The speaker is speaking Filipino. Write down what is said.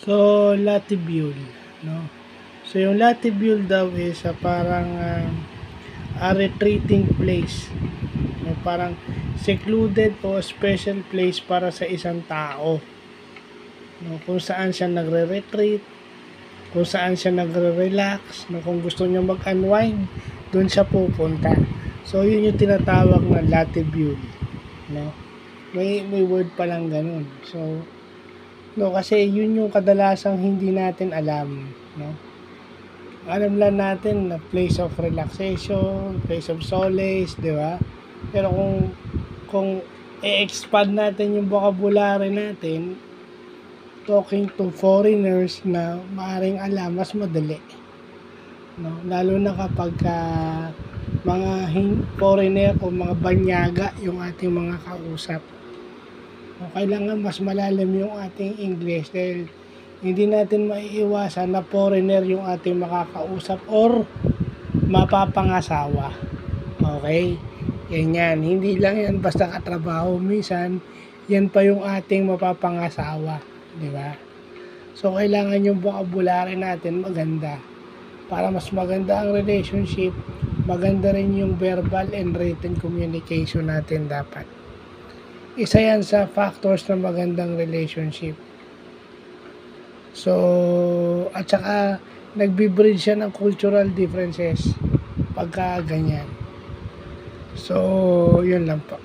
So, latibule, no? So, yung latibule daw is parang a retreating place. No? Parang secluded o special place para sa isang tao. No? Kung saan siya nagre-retreat, kung saan siya nagre-relax, no? Kung gusto niya mag-unwind, doon siya pupunta. So, yun yung tinatawag na latibule. No? May word pa lang ganun. So, no, kasi yun yung kadalasang hindi natin alam, no? Alam lang natin na place of relaxation, place of solace, di ba? Pero kung i-expand natin yung vocabulary natin, talking to foreigners na maaring alam, mas madali. No? Lalo na kapag mga foreigner o mga banyaga yung ating mga kausap. No, kailangan mas malalim yung ating English dahil hindi natin maiiwasan na foreigner yung ating makakausap or mapapangasawa. Okay? Yan. Hindi lang yan basta katrabaho. Minsan, yan pa yung ating mapapangasawa. Di ba? So, kailangan yung vocabulary natin maganda. Para mas maganda ang relationship, maganda rin yung verbal and written communication natin dapat. Isa yan sa factors ng magandang relationship. So, at saka, nagbe-bridge siya ng cultural differences pagka ganyan. So, yun lang po.